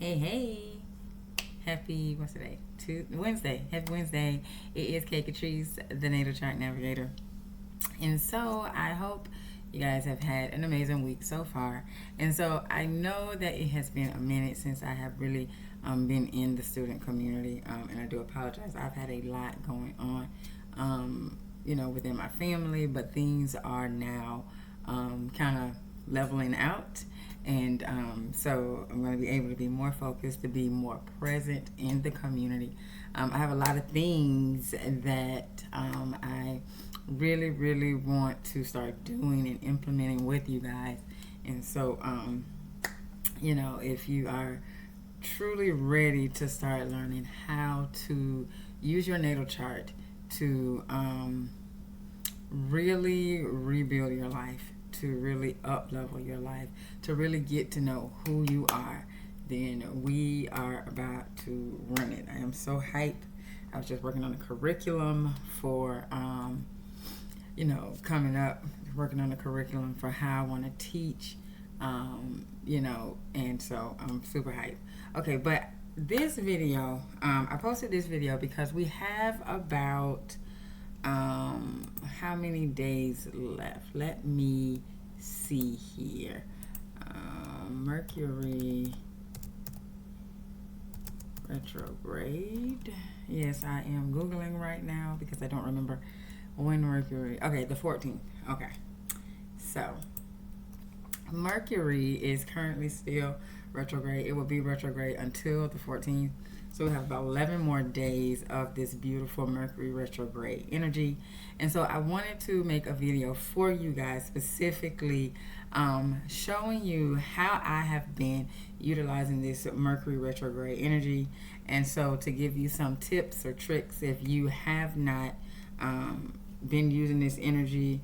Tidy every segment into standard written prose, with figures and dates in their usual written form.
Hey. Happy, what's today? Wednesday. Happy Wednesday. It is Kay Catrice, the Natal Chart Navigator. And so I hope you guys have had an amazing week so far. And so I know that it has been a minute since I have really been in the student community. And I do apologize. I've had a lot going on, within my family, but things are now kind of leveling out. And so I'm going to be able to be more focused, to be more present in the community. I have a lot of things that I really, really want to start doing and implementing with you guys. And so, if you are truly ready to start learning how to use your natal chart to really rebuild your life, to really up-level your life, to really get to know who you are, then we are about to run it. I am so hyped. I was just working on a curriculum for, coming up, working on a curriculum for how I want to teach, and so I'm super hyped. Okay, but this video, I posted this video because we have about how many days left? Let me see here. Mercury retrograde. Yes, I am Googling right now because I don't remember when Mercury. Okay, the 14th. Okay. So, Mercury is currently still retrograde. It will be retrograde until the 14th. So we have about 11 more days of this beautiful Mercury retrograde energy. And so I wanted to make a video for you guys specifically showing you how I have been utilizing this Mercury retrograde energy. And so to give you some tips or tricks if you have not been using this energy,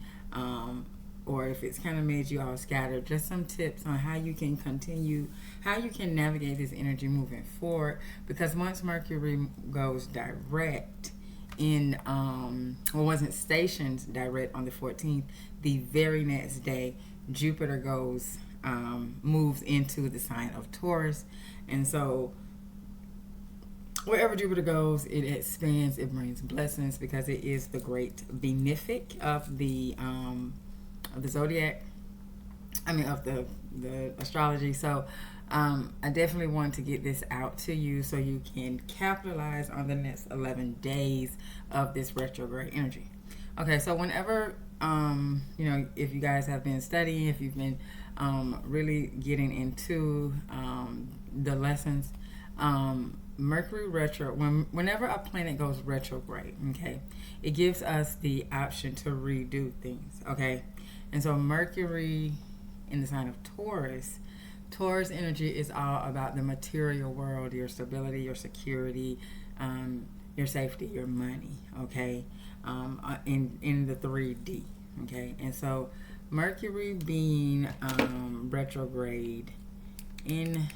or if it's kind of made you all scattered, just some tips on how you can continue, how you can navigate this energy moving forward. Because once Mercury goes direct in, wasn't stationed direct on the 14th, the very next day, Jupiter goes, moves into the sign of Taurus. And so wherever Jupiter goes, it expands, it brings blessings because it is the great benefic of the zodiac, of the astrology. So I definitely want to get this out to you so you can capitalize on the next 11 days of this retrograde energy. Okay, so whenever if you guys have been studying, if you've been really getting into the lessons, Mercury retro, whenever a planet goes retrograde, okay, it gives us the option to redo things, okay? And so Mercury in the sign of Taurus, Taurus energy is all about the material world, your stability, your security, your safety, your money, okay, in the 3D, okay? And so Mercury being retrograde in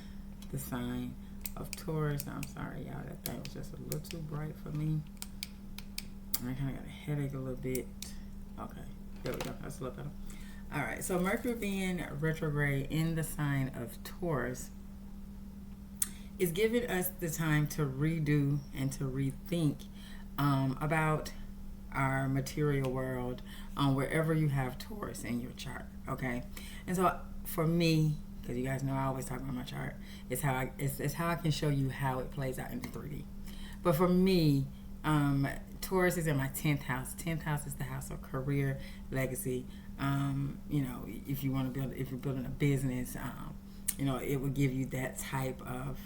the sign of Taurus. I'm sorry, y'all, that thing was just a little too bright for me. I kind of got a headache a little bit. Okay, there we go. That's a little better. All right, so Mercury being retrograde in the sign of Taurus is giving us the time to redo and to rethink about our material world wherever you have Taurus in your chart, okay? And so for me, because you guys know I always talk about my chart, it's how I can show you how it plays out in the 3D. But for me, Taurus is in my 10th house. 10th house is the house of career, legacy. If you want to build, if you're building a business, it would give you that type of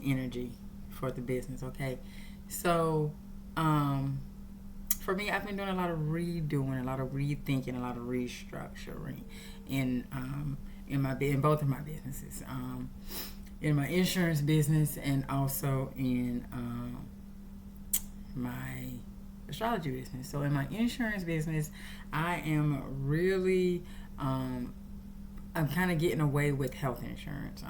energy for the business. Okay, so for me, I've been doing a lot of redoing, a lot of rethinking, a lot of restructuring in both of my businesses, in my insurance business and also in my astrology business. So in my insurance business, I am really I'm kind of getting away with health insurance.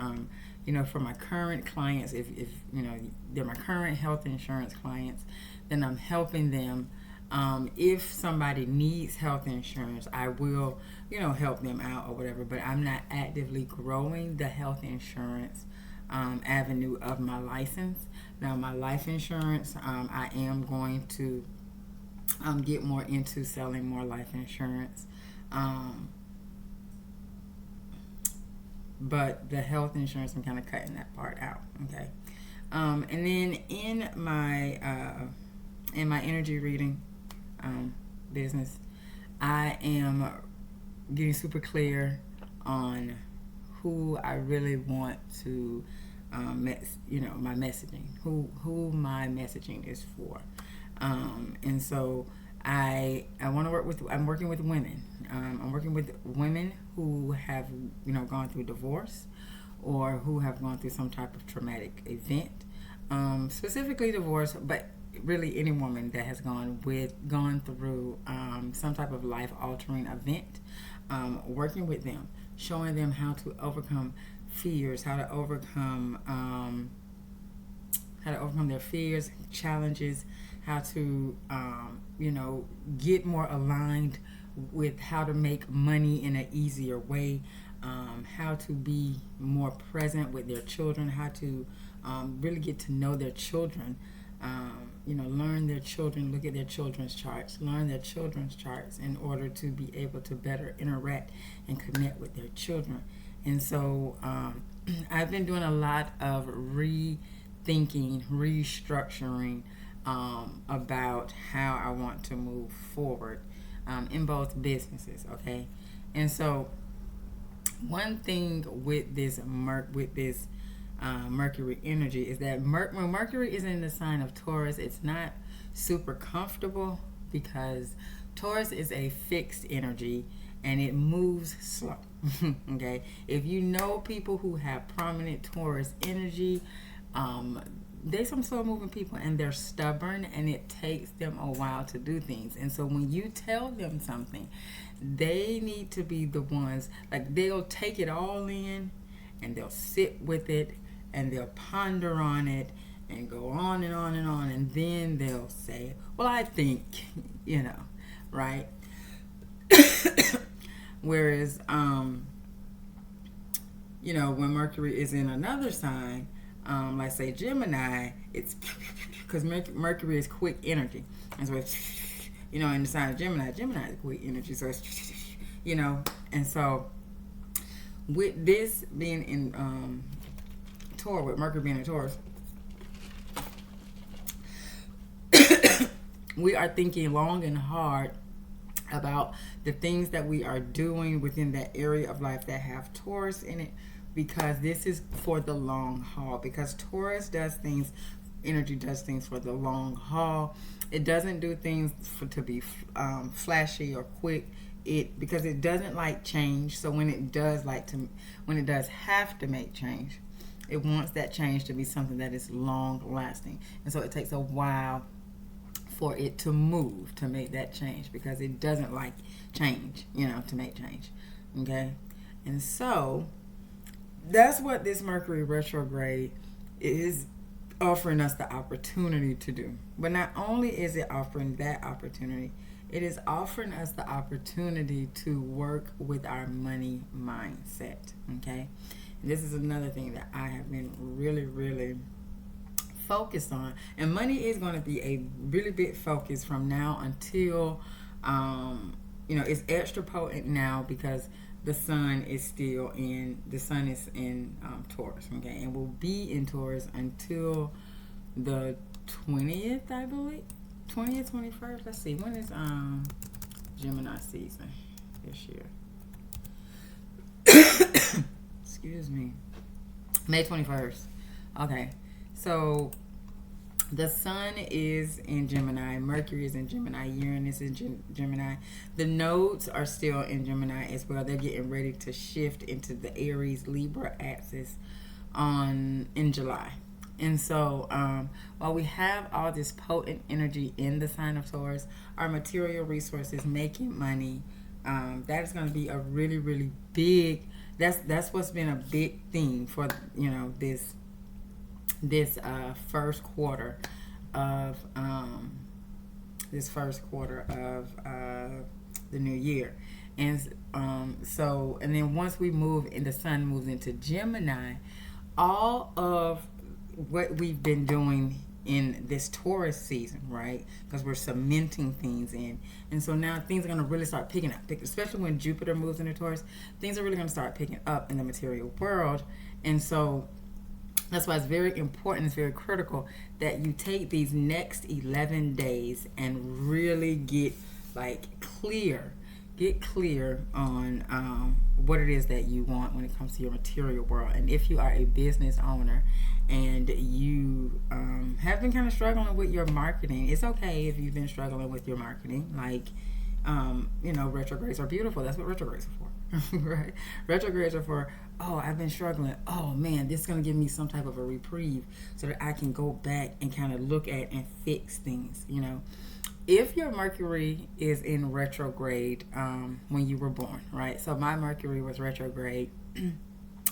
For my current clients, if they're my current health insurance clients, then I'm helping them. If somebody needs health insurance, I will, help them out or whatever, but I'm not actively growing the health insurance avenue of my license. Now, my life insurance, I am going to get more into selling more life insurance. But the health insurance, I'm kind of cutting that part out. Okay. And then in my energy reading business, I am getting super clear on who I really want to, my messaging, who my messaging is for. And so I want to I'm working with women. I'm working with women who have, gone through divorce or who have gone through some type of traumatic event, specifically divorce, but really any woman that has gone through some type of life-altering event, working with them, showing them how to overcome fears, how to overcome their fears, challenges, how to get more aligned with how to make money in an easier way, how to be more present with their children, how to really get to know their children, learn their children, look at their children's charts, learn their children's charts in order to be able to better interact and connect with their children. And so I've been doing a lot of rethinking, restructuring about how I want to move forward in both businesses, okay? And so one thing with this Mercury energy is that when Mercury is in the sign of Taurus, it's not super comfortable because Taurus is a fixed energy and it moves slow. Okay, if you know people who have prominent Taurus energy, they're some slow moving people and they're stubborn and it takes them a while to do things. And so when you tell them something, they need to be the ones, like they'll take it all in and they'll sit with it and they'll ponder on it and go on and on and on, and then they'll say, well, I think, right? Whereas, when Mercury is in another sign, like say Gemini, it's because Mercury is quick energy. And so it's, in the sign of Gemini is quick energy. So it's, and so with this being in Taurus, with Mercury being in Taurus, we are thinking long and hard about the things that we are doing within that area of life that have Taurus in it, because this is for the long haul. Because Taurus energy does things for the long haul. It doesn't do things to be flashy or quick. Because it doesn't like change. So when it does have to make change, it wants that change to be something that is long lasting. And so it takes a while for it to move, to make that change, because it doesn't like change, to make change. Okay? And so that's what this Mercury retrograde is offering us the opportunity to do. But not only is it offering that opportunity, it is offering us the opportunity to work with our money mindset. Okay? And this is another thing that I have been really, really focused on. And money is going to be a really big focus from now until, it's extra potent now because the sun is in Taurus, okay? And will be in Taurus until the 20th, I believe. 20th, 21st. Let's see. When is Gemini season this year? Excuse me. May 21st. Okay. So the sun is in Gemini, Mercury is in Gemini, Uranus is in Gemini. The nodes are still in Gemini as well. They're getting ready to shift into the Aries Libra axis in July. And so while we have all this potent energy in the sign of Taurus, our material resources, making money, that is going to be a really, really big, that's what's been a big theme for, this first quarter of the new year. And and then once we move and the sun moves into Gemini, all of what we've been doing in this Taurus season, right? Because we're cementing things in. And so now things are going to really start picking up, especially when Jupiter moves into Taurus. Things are really going to start picking up in the material world. And so that's why it's very important, it's very critical that you take these next 11 days and really get clear. Get clear on what it is that you want when it comes to your material world. And if you are a business owner and you have been kind of struggling with your marketing, it's okay if you've been struggling with your marketing. Retrogrades are beautiful. That's what retrogrades are for, right? Retrogrades are for, oh, I've been struggling. Oh, man, this is going to give me some type of a reprieve so that I can go back and kind of look at and fix things, If your Mercury is in retrograde when you were born, right? So my Mercury was retrograde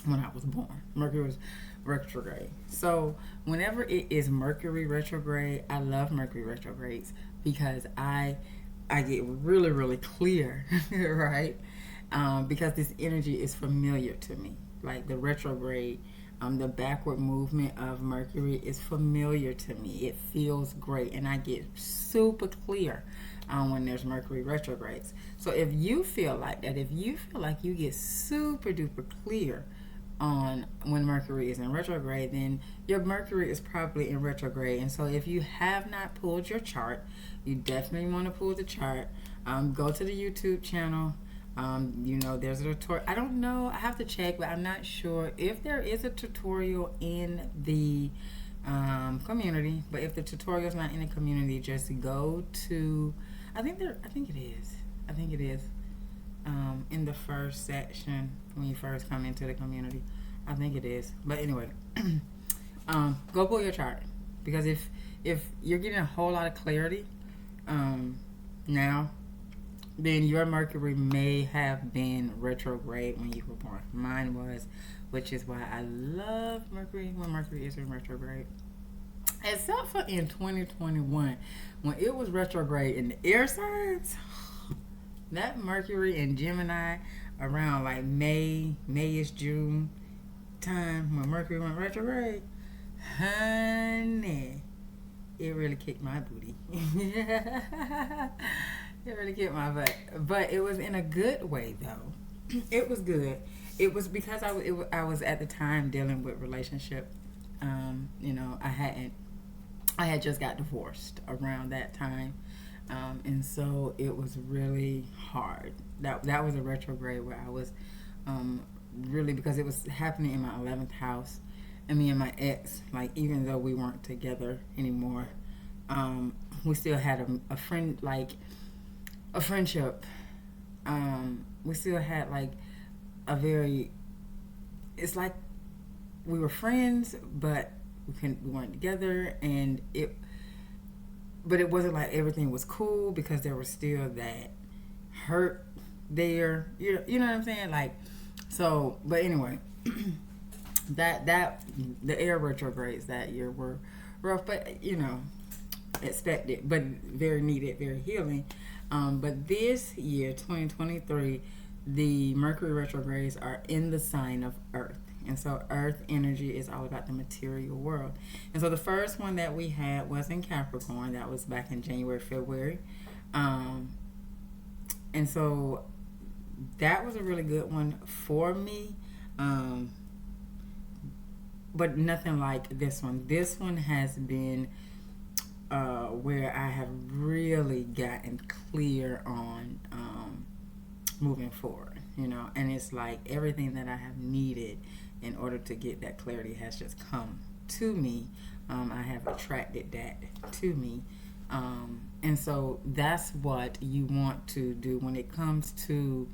when I was born. Mercury was retrograde. So whenever it is Mercury retrograde, I love Mercury retrogrades because I get really, really clear, right? Because this energy is familiar to me. Like the retrograde, the backward movement of Mercury is familiar to me. It feels great, and I get super clear when there's Mercury retrogrades. So if you feel like that, if you feel like you get super duper clear on when Mercury is in retrograde, then your Mercury is probably in retrograde. And so if you have not pulled your chart, you definitely want to pull the chart. Go to the YouTube channel. There's a tutorial. I don't know. I have to check, but I'm not sure if there is a tutorial in the community. But if the tutorial is not in the community, just go to. I think it is. In the first section when you first come into the community, I think it is. But anyway, go pull your chart, because if you're getting a whole lot of clarity now, then your Mercury may have been retrograde when you were born. Mine was, which is why I love Mercury when Mercury is in retrograde. Except for in 2021, when it was retrograde in the air signs, that Mercury in Gemini around like May-ish, June time, when Mercury went retrograde, honey, it really kicked my booty. It really kicked my butt. But it was in a good way, though. It was good. It was because I was at the time dealing with relationship. I had just got divorced around that time. And so it was really hard. That was a retrograde where I was really, because it was happening in my 11th house. And me and my ex, like, even though we weren't together anymore, we still had a friend, like a friendship. We still had like it's like we were friends, but we weren't together, but it wasn't like everything was cool, because there was still that hurt there. You know what I'm saying? Like, so, but anyway, that the air retrogrades that year were rough, but expected, but very needed, very healing. But this year, 2023, the Mercury retrogrades are in the sign of Earth. And so Earth energy is all about the material world. And so the first one that we had was in Capricorn. That was back in January, February. And so that was a really good one for me. But nothing like this one. This one has been where I have really gotten clear on moving forward, and it's like everything that I have needed in order to get that clarity has just come to me. I have attracted that to me. And so that's what you want to do when it comes to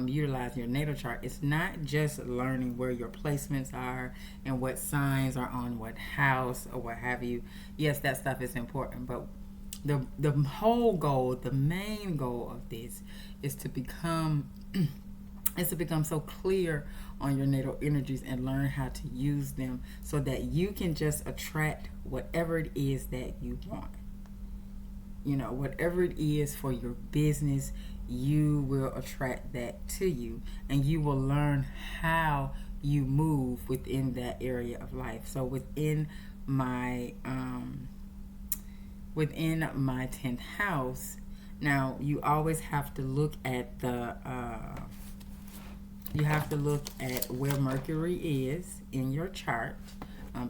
utilize your natal chart. It's not just learning where your placements are and what signs are on what house or what have you. Yes, that stuff is important, but the whole goal, the main goal of this is to become so clear on your natal energies and learn how to use them so that you can just attract whatever it is that you want. Whatever it is for your business, you will attract that to you, and you will learn how you move within that area of life. So within my 10th house, now you always have to look at where Mercury is in your chart.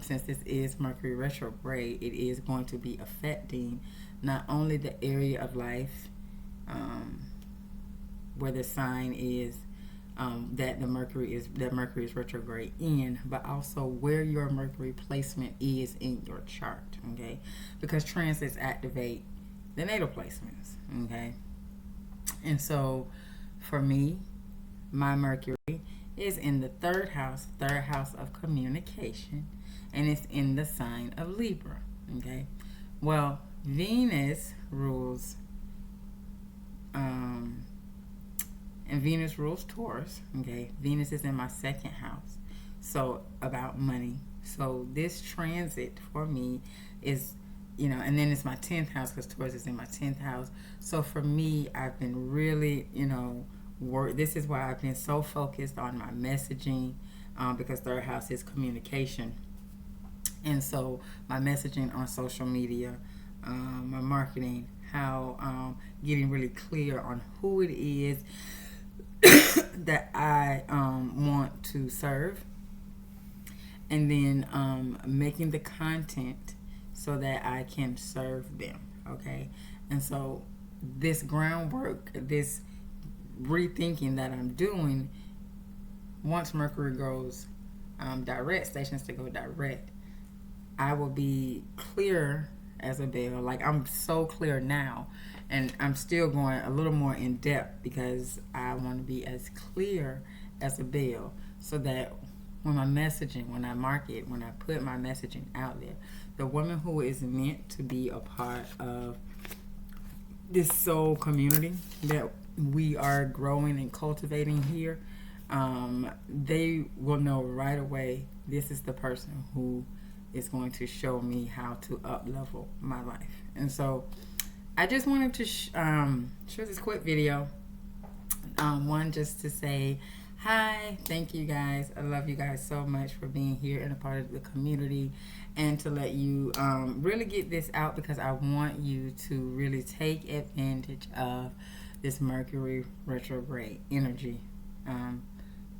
Since this is Mercury retrograde, it is going to be affecting not only the area of life where the sign is that Mercury is retrograde in, but also where your Mercury placement is in your chart. Okay, because transits activate the natal placements. Okay, and so for me, my Mercury is in the third house of communication, and it's in the sign of Libra. Okay, well, Venus rules and Venus rules Taurus. Okay, Venus is in my second house, so about money. So this transit for me is, and then it's my 10th house because Taurus is in my 10th house. So for me, I've been really, this is why I've been so focused on my messaging, because third house is communication. And so my messaging on social media, my marketing, how getting really clear on who it is that I want to serve, and then making the content so that I can serve them. Okay, and so this groundwork, this rethinking that I'm doing, once Mercury goes direct, stations to go direct, I will be clear as a bell. Like, I'm so clear now, and I'm still going a little more in depth because I want to be as clear as a bell, so that when my messaging, when I market, when I put my messaging out there, the woman who is meant to be a part of this soul community that we are growing and cultivating here, they will know right away, this is the person who is going to show me how to up level my life. And so I just wanted to share this quick video. One, just to say hi, thank you guys. I love you guys so much for being here and a part of the community, and to let you really get this out, because I want you to really take advantage of this Mercury retrograde energy,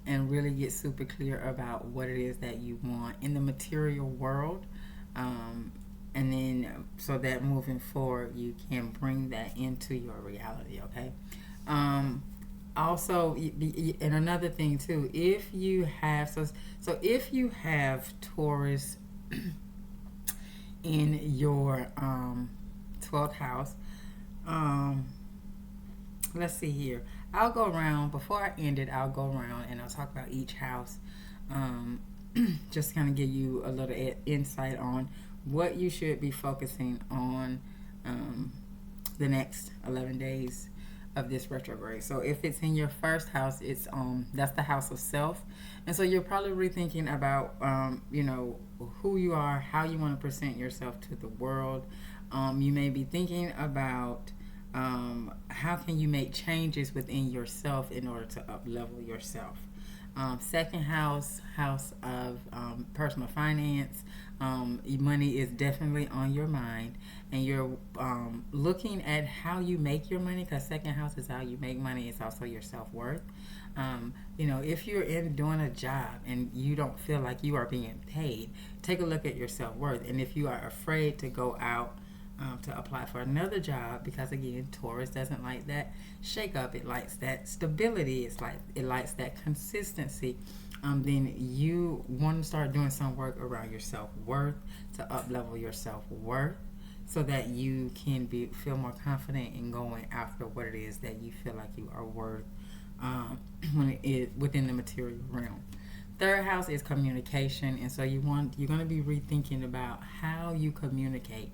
and really get super clear about what it is that you want in the material world, and then so that moving forward you can bring that into your reality. Okay. Also, and another thing too, if you have so if you have Taurus in your 12th house, let's see here. I'll go around, before I end it, I'll go around and I'll talk about each house, just to kind of give you a little insight on what you should be focusing on the next 11 days of this retrograde. So if it's in your first house, it's that's the house of self, and so you're probably rethinking about who you are, how you want to present yourself to the world. You may be thinking about how can you make changes within yourself in order to up level yourself. Second house of personal finance. Money is definitely on your mind, and you're looking at how you make your money, because second house is how you make money. It's also your self-worth. If you're doing a job and you don't feel like you are being paid, take a look at your self-worth. And if you are afraid to go out to apply for another job, because again, Taurus doesn't like that shake up, it likes that stability, it likes that consistency, then you want to start doing some work around your self-worth to up level your self-worth, so that you can feel more confident in going after what it is that you feel like you are worth when it is within the material realm. Third house is communication, and so you're going to be rethinking about how you communicate.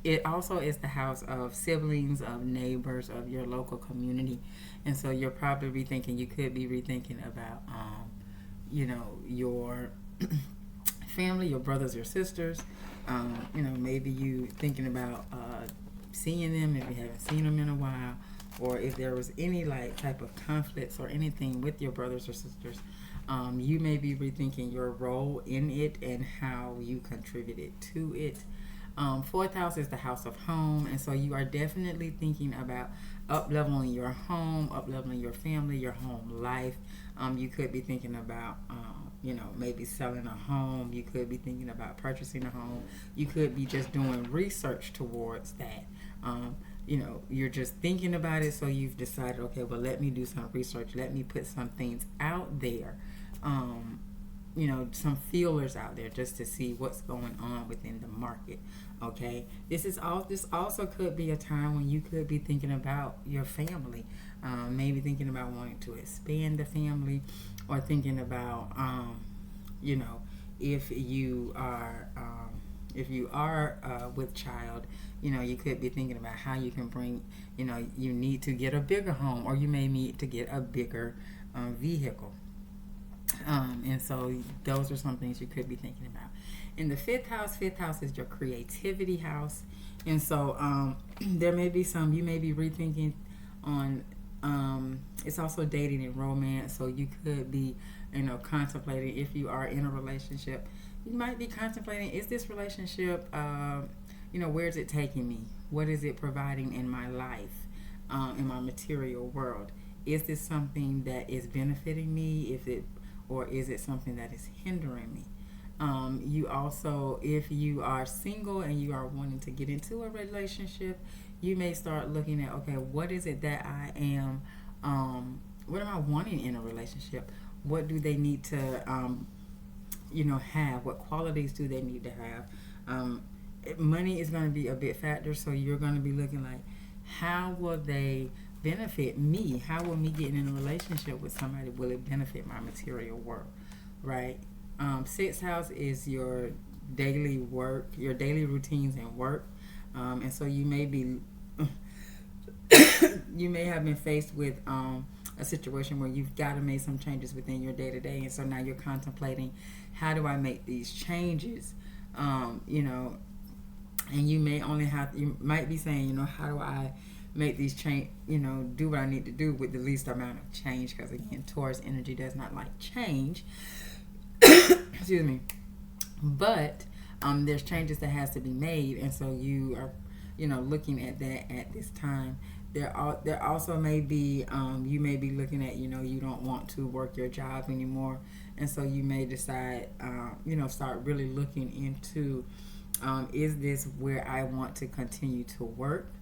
It also is the house of siblings, of neighbors, of your local community, and so you're probably you could be rethinking about your family, your brothers, your sisters. Maybe you thinking about seeing them if you haven't seen them in a while, or if there was any type of conflicts or anything with your brothers or sisters. You may be rethinking your role in it and how you contributed to it. Fourth house is the house of home, and so you are definitely thinking about up-leveling your home, up-leveling your family, your home life. You could be thinking about, maybe selling a home. You could be thinking about purchasing a home. You could be just doing research towards that. You're just thinking about it, so you've decided, okay, well, let me do some research. Let me put some things out there. Some feelers out there just to see what's going on within the market. Okay, this also could be a time when you could be thinking about your family, maybe thinking about wanting to expand the family, or thinking about if you are with child, you could be thinking about how you can bring, you need to get a bigger home, or you may need to get a bigger vehicle. And so those are some things you could be thinking about. In the fifth house is your creativity house. And so there may be you may be rethinking on, it's also dating and romance. So you could be, contemplating, if you are in a relationship, you might be contemplating, is this relationship, where is it taking me? What is it providing in my life, in my material world? Is this something that is benefiting me? Or is it something that is hindering me? You also, if you are single and you are wanting to get into a relationship, you may start looking at, okay, what is it that I am, what am I wanting in a relationship? What do they need to, have? What qualities do they need to have? Money is going to be a big factor, so you're going to be looking like, how will they benefit me? How will me getting in a relationship with somebody, will it benefit my material world, right? Sixth house is your daily work, your daily routines and work, and so you may be you may have been faced with a situation where you've got to make some changes within your day-to-day, and so now you're contemplating, how do I make these changes? And you might be saying, how do I make these change, do what I need to do with the least amount of change, because again, Taurus energy does not like change. Excuse me. But there's changes that has to be made, and so you are, looking at that at this time. There also may be, you may be looking at, you don't want to work your job anymore, and so you may decide, start really looking into, is this where I want to continue to work,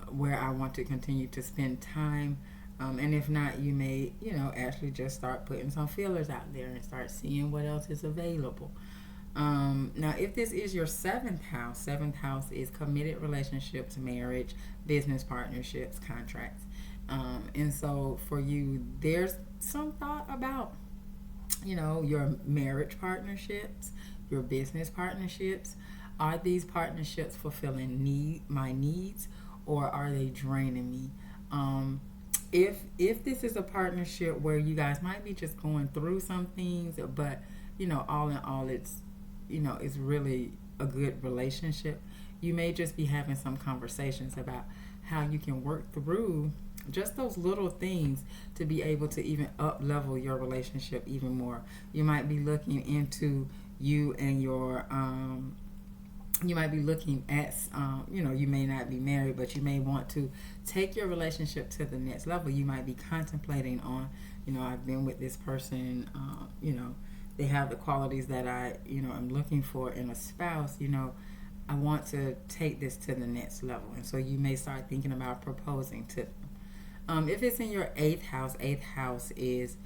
where I want to continue to spend time, and if not, you may, actually just start putting some feelers out there and start seeing what else is available. Now, if this is your seventh house is committed relationships, marriage, business partnerships, contracts. And so for you, there's some thought about, your marriage partnerships, your business partnerships. Are these partnerships fulfilling my needs, or are they draining me? If this is a partnership where you guys might be just going through some things, but all in all, it's really a good relationship, you may just be having some conversations about how you can work through just those little things to be able to even up level your relationship even more. You might be looking into you and your you might be looking at you may not be married, but you may want to take your relationship to the next level. You might be contemplating on, I've been with this person, they have the qualities that I am looking for in a spouse. I want to take this to the next level, and so you may start thinking about proposing to them. If it's in your eighth house is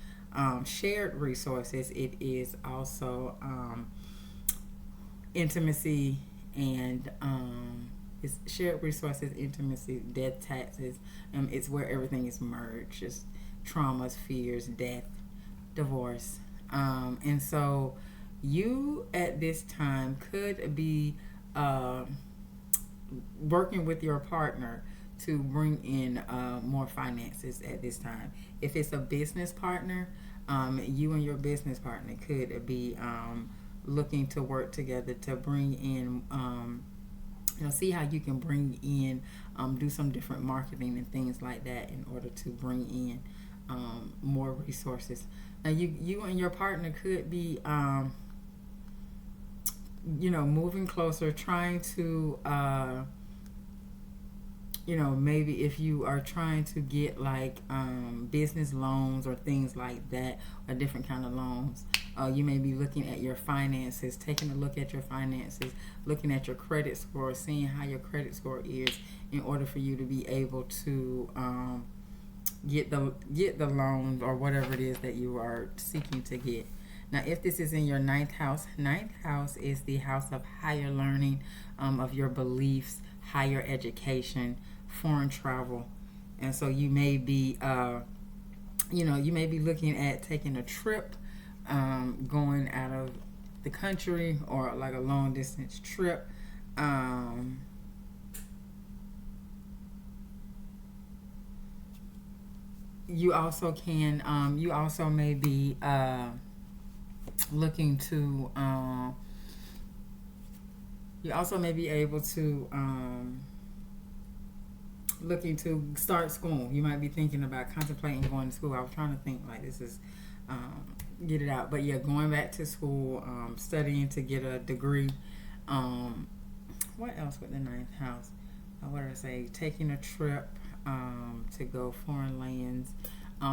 shared resources. It is also intimacy and it's shared resources, intimacy, death, taxes. It's where everything is merged. Just traumas, fears, death, divorce. And so you at this time could be working with your partner to bring in more finances at this time. If it's a business partner, you and your business partner could be looking to work together to bring in, see how you can bring in, do some different marketing and things like that in order to bring in more resources Now you and your partner could be moving closer, trying to maybe if you are trying to get like business loans or things like that, or different kind of loans, you may be looking at your finances, taking a look at your finances, looking at your credit score, seeing how your credit score is, in order for you to be able to get the loans or whatever it is that you are seeking to get. Now, if this is in your ninth house is the house of higher learning, of your beliefs, higher education, foreign travel. And so you may be looking at taking a trip, going out of the country, or like a long distance trip. You also may be looking to you also may be able to looking to start school. You might be thinking about contemplating going to school. I was trying to think like this is get it out, but yeah, going back to school, studying to get a degree. What else with the ninth house? What did I say? Taking a trip to go foreign lands.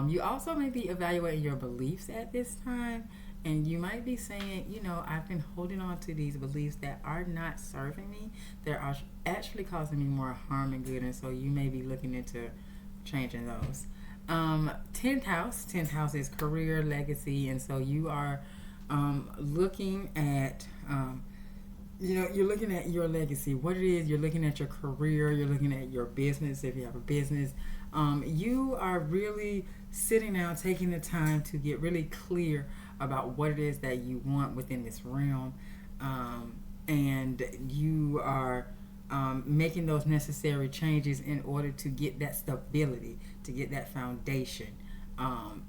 You also may be evaluating your beliefs at this time, and you might be saying, I've been holding on to these beliefs that are not serving me. They're actually causing me more harm than good, and so you may be looking into changing those. 10th house is career, legacy, and so you are looking at you're looking at your legacy, what it is. You're looking at your career, you're looking at your business, if you have a business. You are really sitting down, taking the time to get really clear about what it is that you want within this realm, and you are making those necessary changes in order to get that stability, to get that foundation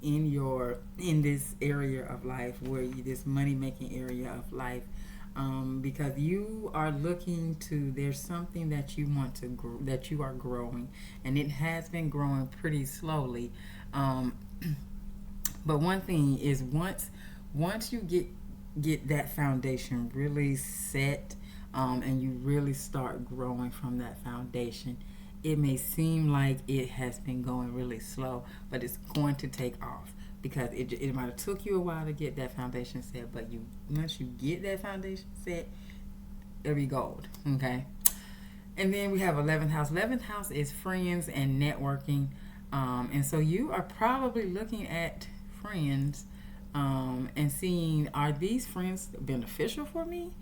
in this area of life, this money making area of life. Because you are looking to, there's something that you want to grow, that you are growing, and it has been growing pretty slowly. But one thing is, once you get that foundation really set, and you really start growing from that foundation, it may seem like it has been going really slow, but it's going to take off. Because it might have took you a while to get that foundation set, but once you get that foundation set, it'll be gold, okay? And then we have 11th house. 11th house is friends and networking. And so you are probably looking at friends and seeing, are these friends beneficial for me?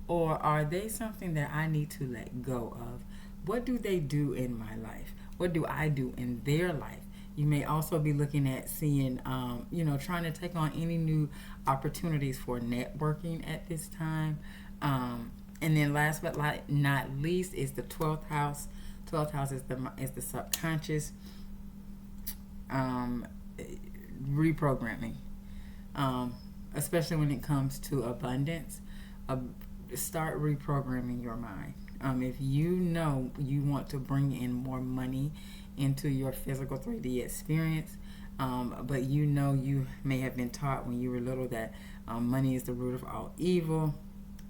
Or are they something that I need to let go of? What do they do in my life? What do I do in their life? You may also be looking at seeing, trying to take on any new opportunities for networking at this time. And then last but not least is the 12th house. 12th house is the subconscious reprogramming, especially when it comes to abundance. Start reprogramming your mind. If you know you want to bring in more money into your physical 3D experience, but you may have been taught when you were little that money is the root of all evil.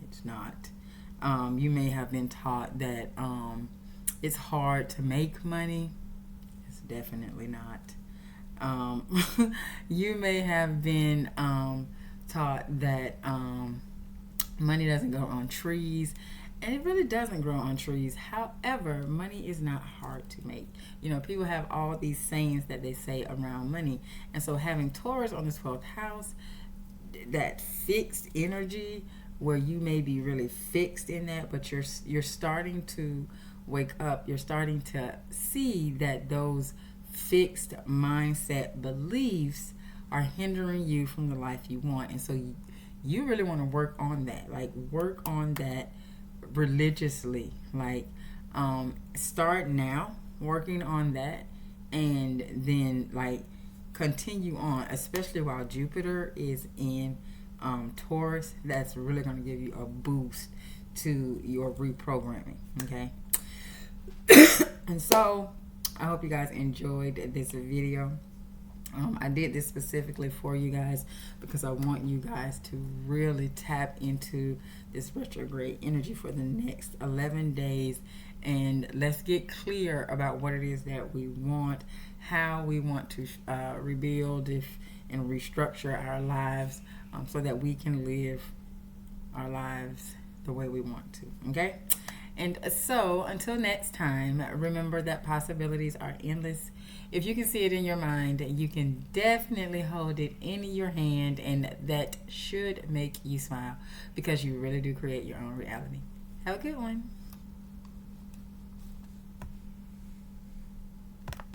It's not. You may have been taught that it's hard to make money. It's definitely not. You may have been taught that money doesn't grow on trees. And it really doesn't grow on trees. However, money is not hard to make. People have all these sayings that they say around money. And so having Taurus on the 12th house, that fixed energy where you may be really fixed in that, but you're starting to wake up. You're starting to see that those fixed mindset beliefs are hindering you from the life you want. And so you really want to work on that. Work on that religiously. Start now working on that, and then continue on, especially while Jupiter is in Taurus. That's really going to give you a boost to your reprogramming, okay? And so I hope you guys enjoyed this video. I did this specifically for you guys because I want you guys to really tap into this retrograde energy for the next 11 days. And let's get clear about what it is that we want, how we want to rebuild and restructure our lives so that we can live our lives the way we want to. Okay? And so, until next time, remember that possibilities are endless. If you can see it in your mind, you can definitely hold it in your hand, and that should make you smile because you really do create your own reality. Have a good one.